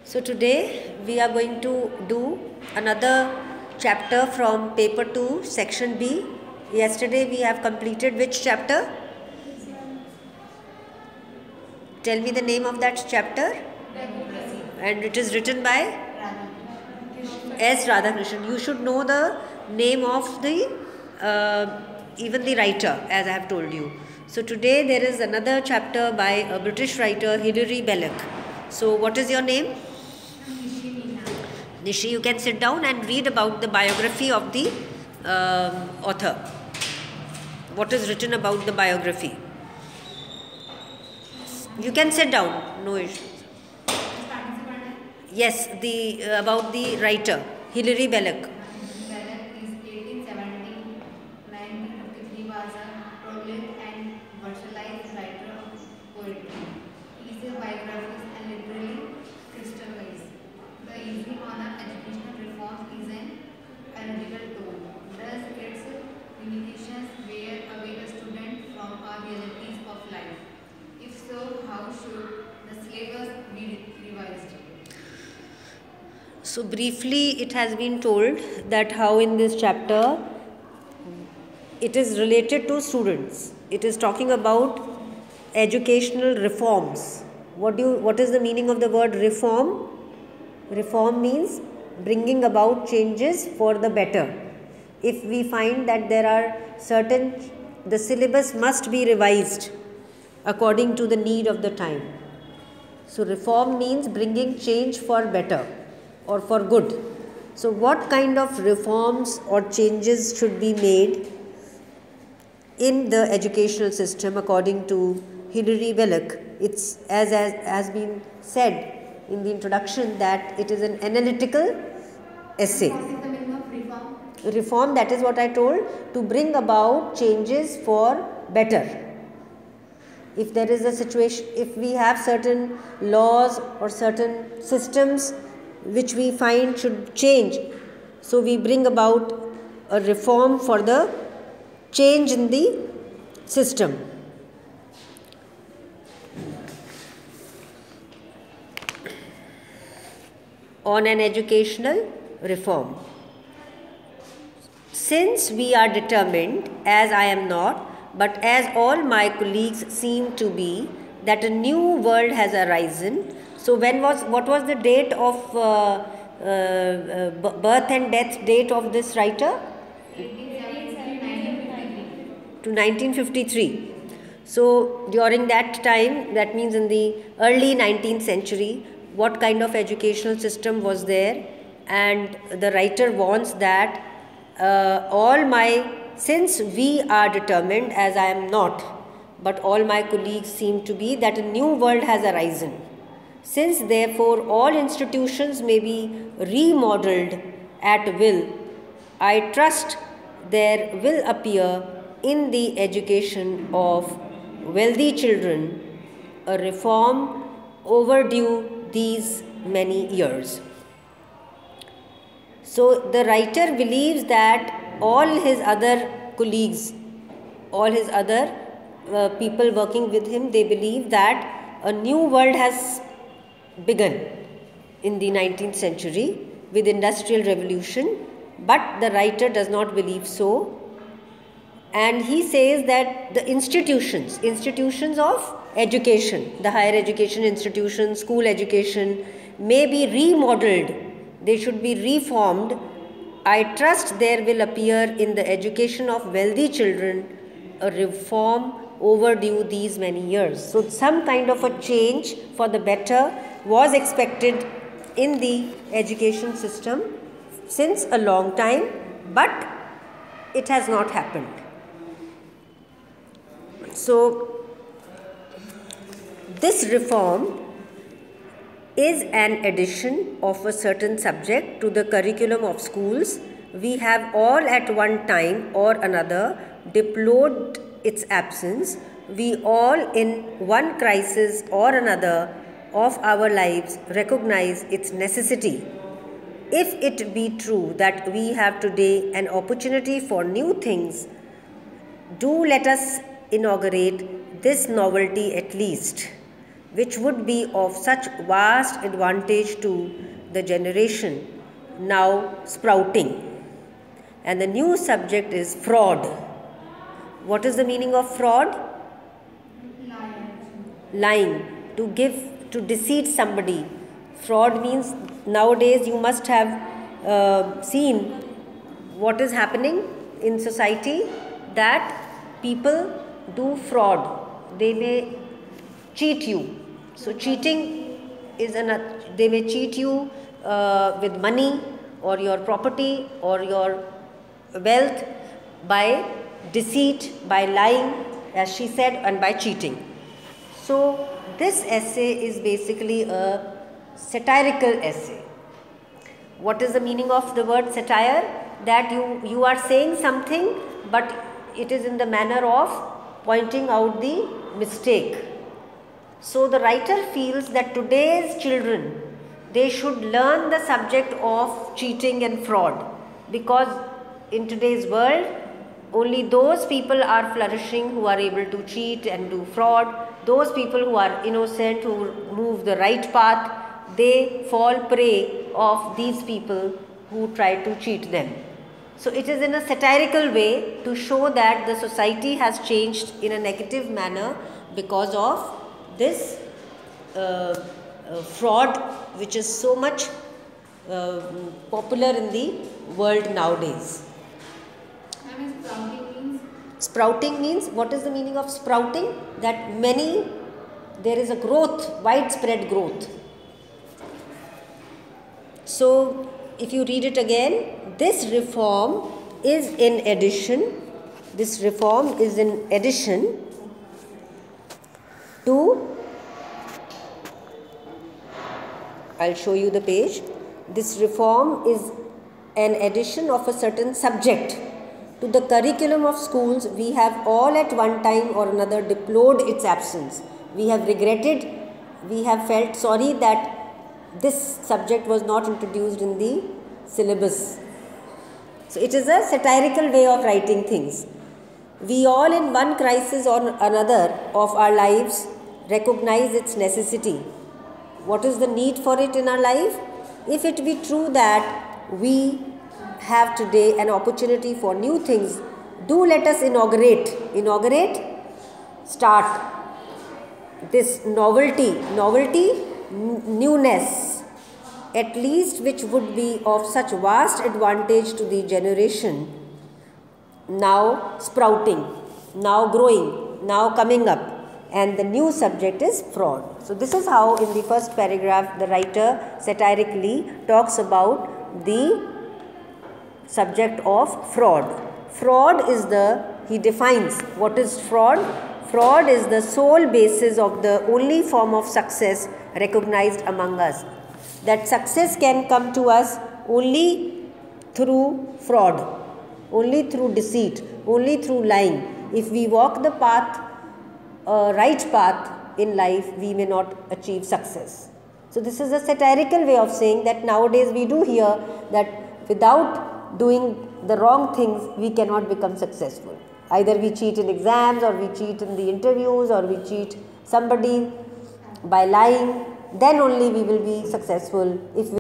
So today we are going to do another chapter from paper 2 section B. Yesterday we have completed which chapter? Tell me the name of that chapter. And it is written by S. Radhakrishnan. You should know the name of the even the writer, as I have told you. So today there is another chapter by a British writer, Hilary Belloc. So what is your name? Nishi, you can sit down and read about the biography of the author. What is written about the biography? You can sit down, no issues. Yes, about the writer, Hilary Belloc. Belloc is 1870 1953 was a prolific and versatile writer of poetry. His biographies are literally crystallized. The easy on educational reform is an analytical tool. Thus, its limitations wear away the student from our realities of life. If so, how should the syllabus be revised? So briefly it has been told that how in this chapter it is related to students. It is talking about educational reforms. What is the meaning of the word reform? Reform means bringing about changes for the better. If we find that there are the syllabus must be revised according to the need of the time. So reform means bringing change for better or for good. So what kind of reforms or changes should be made in the educational system according to Hilary Belloc? It's as has been said in the introduction that it is an analytical essay. What is the meaning of reform? Reform, that is what I told, to bring about changes for better. If there is a situation, if we have certain laws or certain systems which we find should change, so we bring about a reform for the change in the system. On an educational reform. Since we are determined, as I am not, but as all my colleagues seem to be, that a new world has arisen. So what was the date of birth and death date of this writer? To 1953. So during that time, that means in the early 19th century, what kind of educational system was there? And the writer wants that since we are determined, as I am not, but all my colleagues seem to be, that a new world has arisen. Since therefore all institutions may be remodeled at will, I trust there will appear in the education of wealthy children a reform overdue these many years. So the writer believes that all his other colleagues, all his other people working with him, they believe that a new world has begun in the 19th century with industrial revolution, but the writer does not believe so. And he says that the institutions of education, the higher education institutions, school education, may be remodeled, they should be reformed. I trust there will appear in the education of wealthy children a reform overdue these many years. So some kind of a change for the better was expected in the education system since a long time, but it has not happened. So this reform is an addition of a certain subject to the curriculum of schools. We have all at one time or another deplored its absence. We all in one crisis or another of our lives recognize its necessity. If it be true that we have today an opportunity for new things, do let us inaugurate this novelty at least. which would be of such vast advantage to the generation now sprouting. And the new subject is fraud. What is the meaning of fraud? Lying, to deceive somebody. Fraud means, nowadays you must have seen what is happening in society, that people do fraud. They may cheat you. So cheating is they may cheat you with money or your property or your wealth by deceit, by lying, as she said, and by cheating. So this essay is basically a satirical essay. What is the meaning of the word satire? That you are saying something, but it is in the manner of pointing out the mistake. So the writer feels that today's children, they should learn the subject of cheating and fraud, because in today's world only those people are flourishing who are able to cheat and do fraud. Those people who are innocent, who move the right path, they fall prey of these people who try to cheat them. So it is in a satirical way to show that the society has changed in a negative manner because of this fraud, which is so much popular in the world nowadays. Sprouting means, what is the meaning of sprouting? That there is a growth, widespread growth. So if you read it again, this reform is in addition to, I'll show you the page. This reform is an addition of a certain subject to the curriculum of schools. We have all at one time or another deplored its absence. We have regretted, we have felt sorry that this subject was not introduced in the syllabus. So it is a satirical way of writing things. We all in one crisis or another of our lives recognize its necessity. What is the need for it in our life? If it be true that we have today an opportunity for new things, do let us inaugurate, start this novelty, newness, at least which would be of such vast advantage to the generation now sprouting, now growing, now coming up. And the new subject is fraud. So this is how in the first paragraph the writer satirically talks about the subject of fraud. Fraud is he defines what is fraud. Fraud is the sole basis of the only form of success recognized among us. That success can come to us only through fraud, only through deceit, only through lying. If we walk the path, right path in life, we may not achieve success. So this is a satirical way of saying that nowadays we do hear that without doing the wrong things, we cannot become successful. Either we cheat in exams, or we cheat in the interviews, or we cheat somebody by lying, then only we will be successful. If we